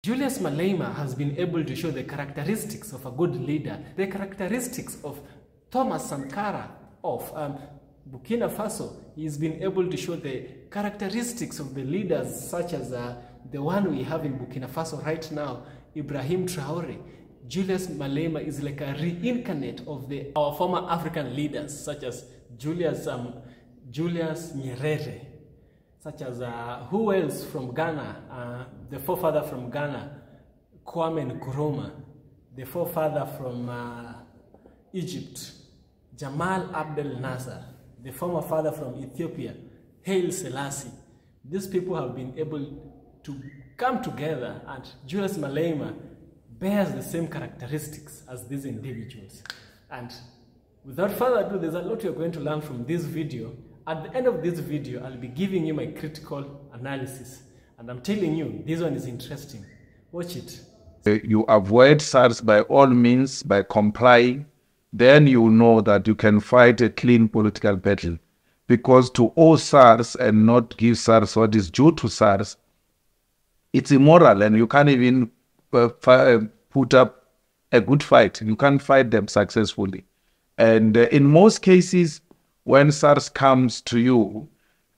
Julius Malema has been able to show the characteristics of a good leader, the characteristics of Thomas Sankara of Burkina Faso. He's been able to show the characteristics of the leaders such as the one we have in Burkina Faso right now, Ibrahim Traore. Julius Malema is like a reincarnate of our former African leaders such as Julius Nyerere, such as who else from Ghana, the forefather from Ghana, Kwame Nkrumah, the forefather from Egypt, Jamal Abdel Nasser, the former father from Ethiopia, Haile Selassie. These people have been able to come together, and Julius Malema bears the same characteristics as these individuals. And without further ado, there's a lot you're going to learn from this video. At the end of this video, I'll be giving you my critical analysis. And I'm telling you, this one is interesting. Watch it. You avoid SARS by all means, by complying. Then you know that you can fight a clean political battle. Because to owe SARS and not give SARS what is due to SARS, it's immoral, and you can't even put up a good fight. You can't fight them successfully. And in most cases, when SARS comes to you,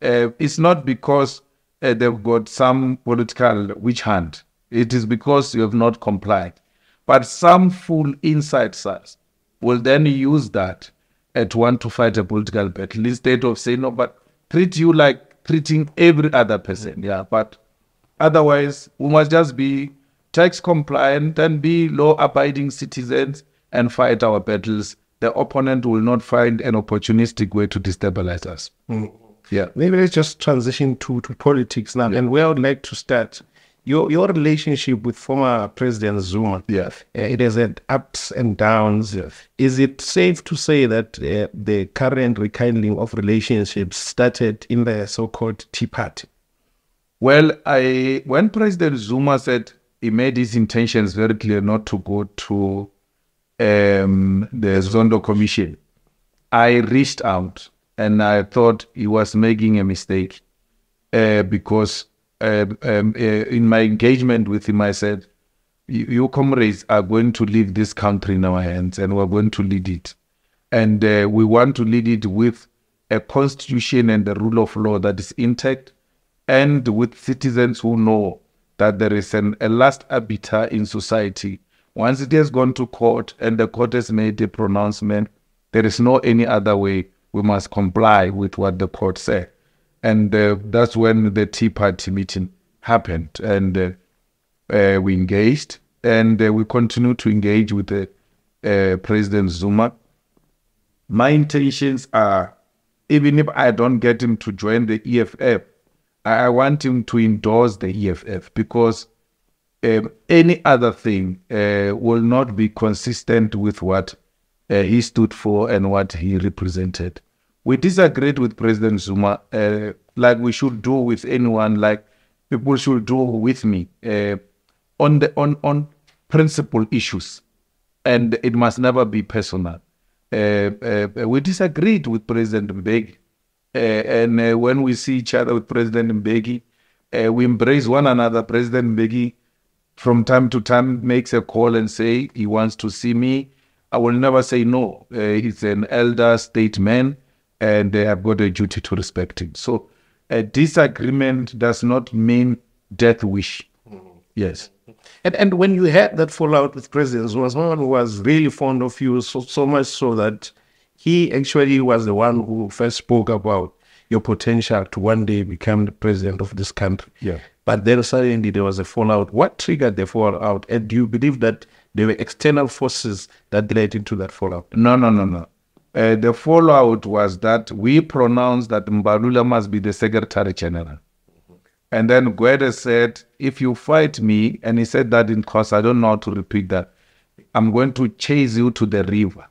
it's not because they've got some political witch hunt. It is because you have not complied. But some fool inside SARS will then use that to want to fight a political battle instead of saying, no, but treat you like treating every other person. Yeah, but otherwise, we must just be tax compliant and be law-abiding citizens and fight our battles. The opponent will not find an opportunistic way to destabilize us. Yeah. Maybe let's just transition to politics now. Yeah. And where I would like to start, your relationship with former President Zuma. Yes. It has had ups and downs. Yes. Is it safe to say that the current rekindling of relationships started in the so-called Tea Party? Well, when President Zuma said he made his intentions very clear not to go to the Zondo Commission, I reached out and I thought he was making a mistake because in my engagement with him, I said, you comrades are going to leave this country in our hands and we're going to lead it. And we want to lead it with a constitution and the rule of law that is intact, and with citizens who know that there is a last arbiter in society. Once it has gone to court and the court has made a pronouncement, there is no any other way. We must comply with what the court said. And that's when the Tea Party meeting happened. And we engaged, and we continue to engage with President Zuma. My intentions are, even if I don't get him to join the EFF, I want him to endorse the EFF, because any other thing will not be consistent with what he stood for and what he represented. We disagreed with President Zuma, like we should do with anyone, like people should do with me, on principal issues, and it must never be personal. We disagreed with President Mbeki, and when we see each other with President Mbeki, we embrace one another. President Mbeki from time to time makes a call and say he wants to see me. I will never say no. He's an elder statesman, and I've got a duty to respect him. So a disagreement does not mean death wish. Yes. And when you had that fallout with President Zuma, someone was really fond of you, so much so that he actually was the one who first spoke about your potential to one day become the president of this country. Yeah. But then suddenly there was a fallout. What triggered the fallout? And do you believe that there were external forces that led into that fallout? No. The fallout was that we pronounced that Mbalula must be the Secretary General. And then Gwede said, if you fight me, and he said that in course, I don't know how to repeat that, I'm going to chase you to the river.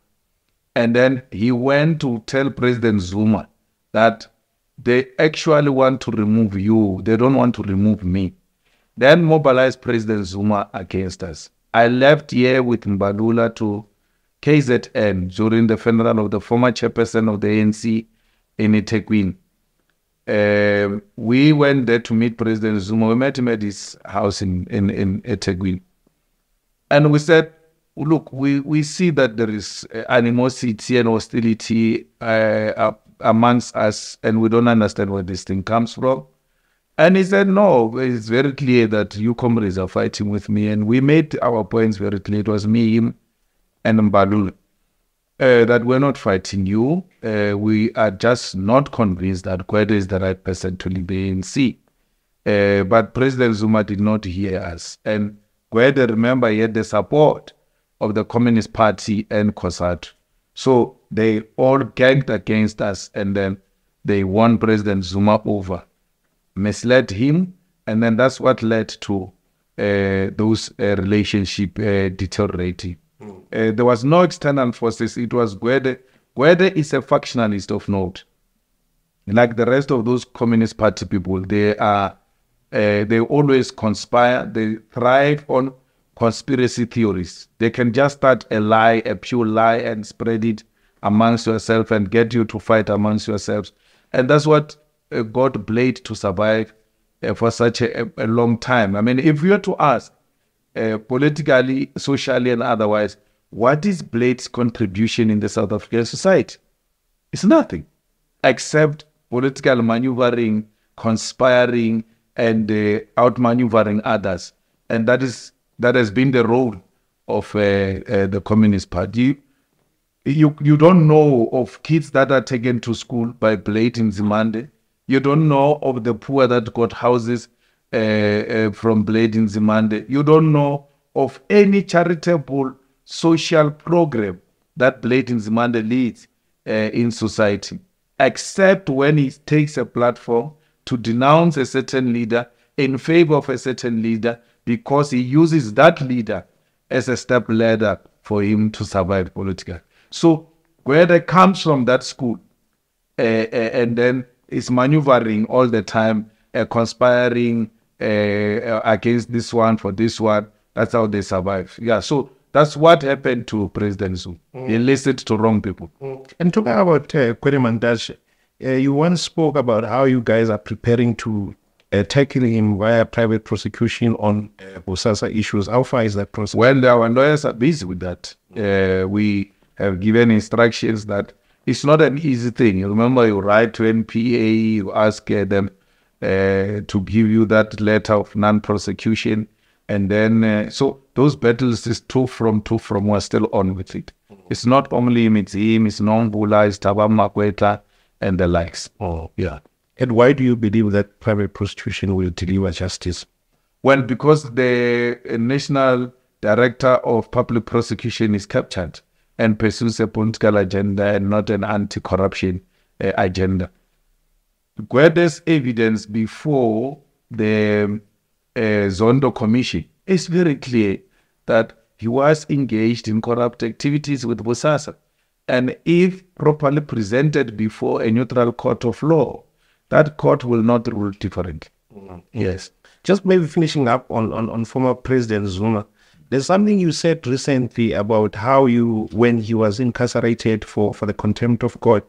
And then he went to tell President Zuma that they actually want to remove you. They don't want to remove me. Then mobilized President Zuma against us. I left here with Mbalula to KZN during the funeral of the former chairperson of the ANC in eThekwini. We went there to meet President Zuma. We met him at his house in eThekwini. And we said, look, we see that there is animosity and hostility amongst us, and we don't understand where this thing comes from. And he said, no, it's very clear that you comrades are fighting with me. And we made our points very clear. It was me, him, and Mbalula. That we're not fighting you. We are just not convinced that Gwede is the right person to lead the ANC. But President Zuma did not hear us. And Gwede, remember, he had the support of the Communist Party and COSATU. So they all gagged against us, and then they won President Zuma over, misled him, and then that's what led to those relationship deteriorating. There was no external forces. It was Gwede. Gwede is a factionalist of note. Like the rest of those Communist Party people, they always conspire. They thrive on conspiracy theories. They can just start a lie, a pure lie, and spread it amongst yourself and get you to fight amongst yourselves. And that's what got Blade to survive for such a long time. I mean, if you were to ask, politically, socially, and otherwise, what is Blade's contribution in the South African society? It's nothing except political maneuvering, conspiring, and outmaneuvering others. And that has been the role of the Communist Party. You don't know of kids that are taken to school by Blade in Zimande. You don't know of the poor that got houses from Blade in Zimande. You don't know of any charitable social program that Blade in Zimande leads in society, except when he takes a platform to denounce a certain leader in favor of a certain leader, because he uses that leader as a step ladder for him to survive politically. So Gwede comes from that school and then is maneuvering all the time, conspiring against this one for this one. That's how they survive. Yeah, so that's what happened to President Zuma. He listened to wrong people. And talking about Gwede Mantashe, you once spoke about how you guys are preparing to tackle him via private prosecution on Bosasa issues. How far is that process? Well, our lawyers are busy with that. We have given instructions that it's not an easy thing. You remember, you write to NPA, you ask them to give you that letter of non-prosecution, and then so those battles is two from we're still on with it. It's not only him, it's Nombula, it's Thabang Makwetla, and the likes. Oh, yeah. And why do you believe that private prosecution will deliver justice? Well, because the National Director of Public Prosecution is captured and pursues a political agenda and not an anti-corruption agenda. Gwede's evidence before the Zondo Commission is very clear that he was engaged in corrupt activities with Bosasa. And if properly presented before a neutral court of law, that court will not rule differently. Yes. Just maybe finishing up on former President Zuma, there's something you said recently about how you, when he was incarcerated for the contempt of court,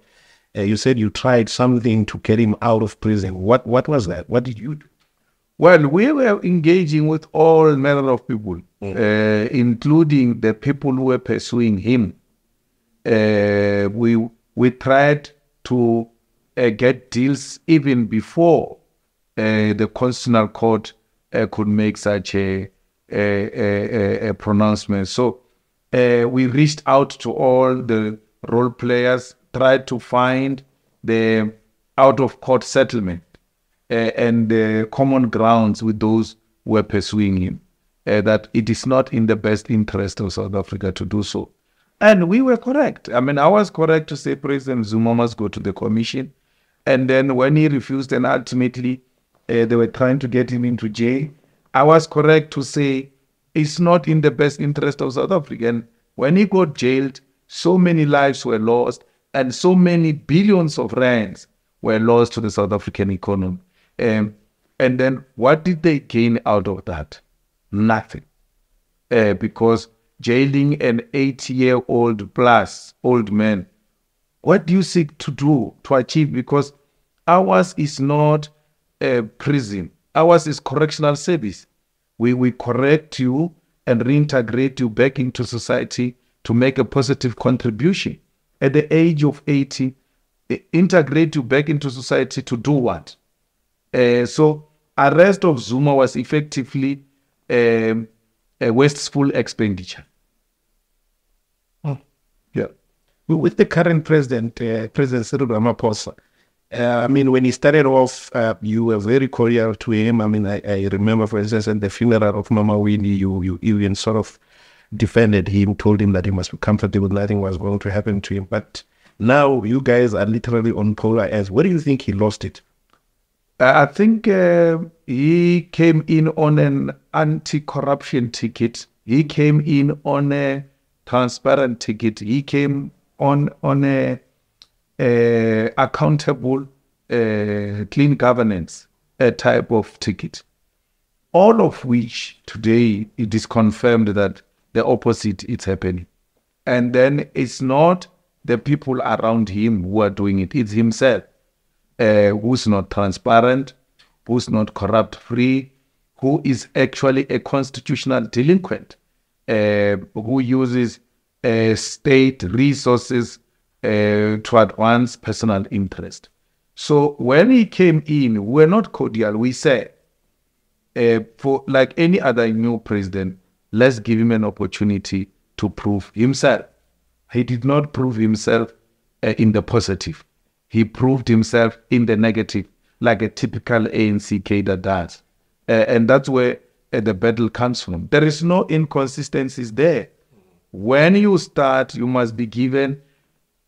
you said you tried something to get him out of prison. What was that? What did you do? Well, we were engaging with all manner of people, including the people who were pursuing him. We tried to get deals even before the Constitutional Court could make such a pronouncement. So we reached out to all the role players, tried to find the out-of-court settlement and the common grounds with those who were pursuing him, that it is not in the best interest of South Africa to do so. And we were correct. I mean, I was correct to say President Zuma must go to the commission. And then when he refused and ultimately they were trying to get him into jail, I was correct to say it's not in the best interest of South Africa. And when he got jailed, so many lives were lost and so many billions of rands were lost to the South African economy. And then what did they gain out of that? Nothing. Because jailing an 80-year-old plus old man, what do you seek to do, to achieve? Because ours is not a prison. Ours is correctional service. We correct you and reintegrate you back into society to make a positive contribution. At the age of 80, integrate you back into society to do what? So arrest of Zuma was effectively a wasteful expenditure. Yeah. With the current president, President Cyril Ramaphosa, I mean, when he started off, you were very cordial to him. I mean, I remember, for instance, at the funeral of Mama Winnie, you even sort of defended him, told him that he must be comfortable, nothing was going to happen to him. But now you guys are literally on polar ends. Where do you think he lost it? I think he came in on an anti-corruption ticket. He came in on a transparent ticket. He came on a accountable, clean governance type of ticket. All of which today it is confirmed that the opposite is happening. And then it's not the people around him who are doing it. It's himself who's not transparent, who's not corrupt-free, who is actually a constitutional delinquent, who uses state resources to advance personal interest. So when he came in, we're not cordial. We said, for like any other new president, let's give him an opportunity to prove himself. He did not prove himself in the positive. He proved himself in the negative, like a typical ANC cadre does. And that's where the battle comes from. There is no inconsistencies there. When you start, you must be given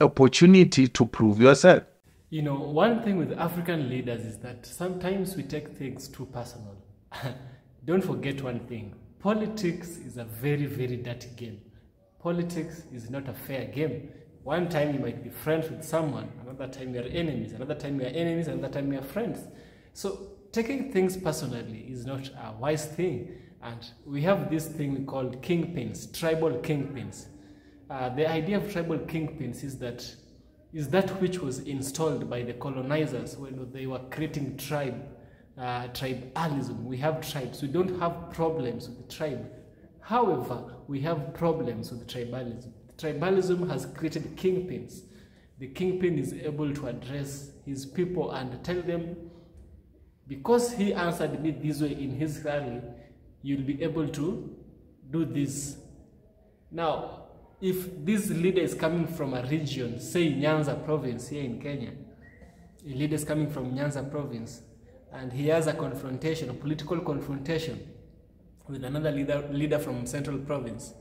opportunity to prove yourself. You know, one thing with African leaders is that sometimes we take things too personal. Don't forget one thing. Politics is a very, very dirty game. Politics is not a fair game. One time you might be friends with someone, another time you are enemies, another time you are enemies, another time you are friends. So taking things personally is not a wise thing. And we have this thing we call kingpins, tribal kingpins. The idea of tribal kingpins is that which was installed by the colonizers when they were creating tribalism. We have tribes. We don't have problems with the tribe. However, we have problems with tribalism. Tribalism has created kingpins. The kingpin is able to address his people and tell them, because he answered me this way in his rally, you'll be able to do this. Now, if this leader is coming from a region, say Nyanza province here in Kenya, a leader is coming from Nyanza province, and he has a confrontation, a political confrontation with another leader from Central province.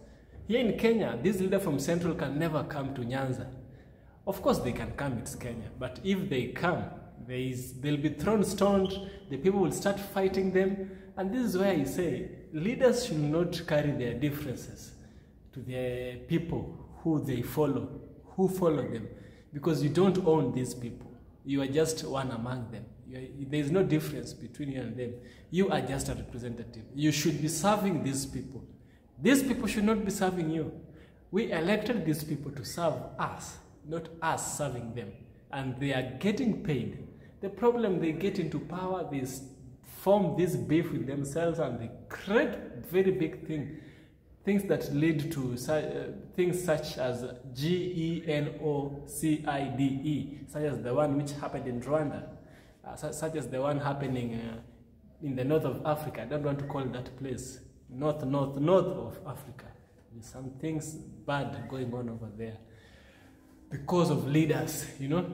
Here in Kenya, this leader from Central can never come to Nyanza. Of course they can come, it's Kenya, but if they come, they'll be thrown stoned, the people will start fighting them, and this is why I say, leaders should not carry their differences to the people who follow them, because you don't own these people. You are just one among them. There is no difference between you and them. You are just a representative. You should be serving these people. These people should not be serving you. We elected these people to serve us, not us serving them. And they are getting paid. The problem, they get into power, they form this beef with themselves, and they create very big things that lead to things such as genocide, such as the one which happened in Rwanda, such as the one happening in the north of Africa. I don't want to call that place north of Africa. There's some things bad going on over there because of leaders, you know.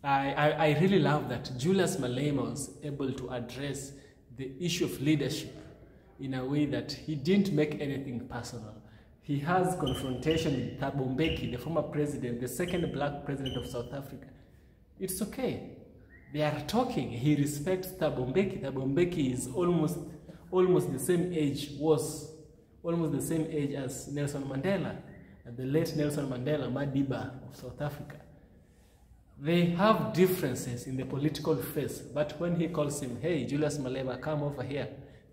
I really love that Julius Malema was able to address the issue of leadership in a way that he didn't make anything personal. He has confrontation with Thabo Mbeki, the former president, the second black president of South Africa. It's okay. They are talking. He respects Thabo Mbeki. Thabo Mbeki is almost the same age, was almost the same age as Nelson Mandela, the late Nelson Mandela, Madiba of South Africa. They have differences in the political face, but when he calls him, hey, Julius Malema, come over here,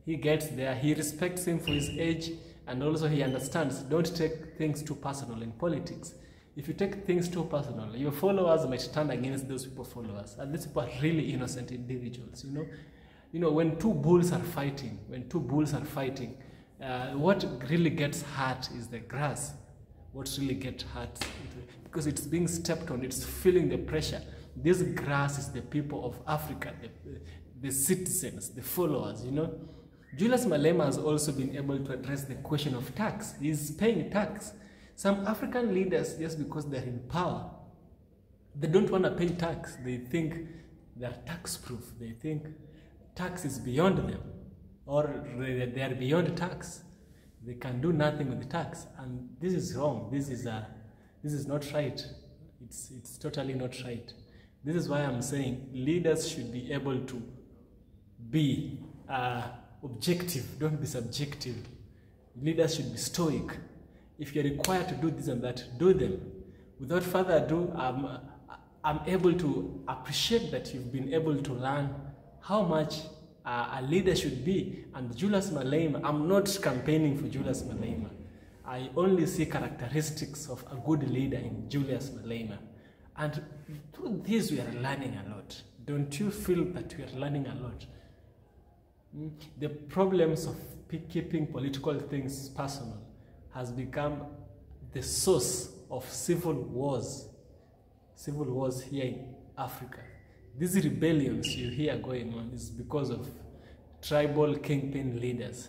he gets there. He respects him for his age, and also he understands, don't take things too personal in politics. If you take things too personal, your followers might turn against those people followers, and these people are really innocent individuals. When two bulls are fighting, what really gets hurt is the grass. What really gets hurt, because it's being stepped on, it's feeling the pressure. This grass is the people of Africa, the citizens, the followers. Julius Malema has also been able to address the question of tax. He's paying tax. Some African leaders, just because they're in power, they don't want to pay tax. They think they're tax-proof. They think tax is beyond them, or they are beyond tax. They can do nothing with the tax, and this is wrong. This is not right. It's totally not right. This is why I'm saying leaders should be able to be objective. Don't be subjective. Leaders should be stoic. If you're required to do this and that, do them. Without further ado, I'm able to appreciate that you've been able to learn how much a leader should be. And Julius Malema, I'm not campaigning for Julius Malema. I only see characteristics of a good leader in Julius Malema. And through this, we are learning a lot. Don't you feel that we are learning a lot? The problems of keeping political things personal has become the source of civil wars here in Africa. These rebellions you hear going on is because of tribal kingpin leaders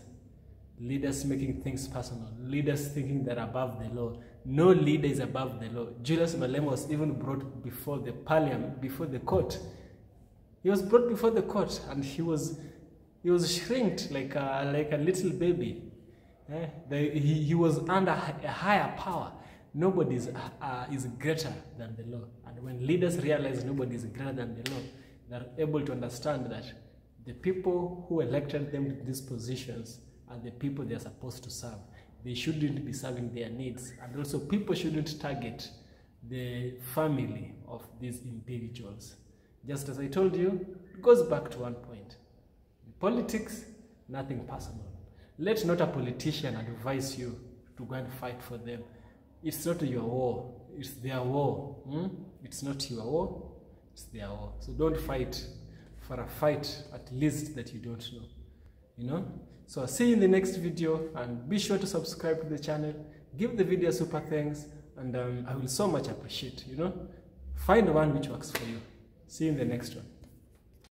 making things personal, leaders thinking they're above the law. No leader is above the law. Julius Malema was even brought before the parliament, before the court. He was brought before the court, and he was shrinked like a little baby. He was under a higher power. Nobody is greater than the law. And when leaders realize nobody is greater than the law, they're able to understand that the people who elected them to these positions are the people they're supposed to serve. They shouldn't be serving their needs. And also, people shouldn't target the family of these individuals. Just as I told you, it goes back to one point. In politics, nothing personal. Let not a politician advise you to go and fight for them. It's not your war, it's their war. It's not your war, it's their war. So don't fight for a fight, at least that you don't know. So I'll see you in the next video, and be sure to subscribe to the channel, give the video super thanks, and I will so much appreciate, find one which works for you. See you in the next one.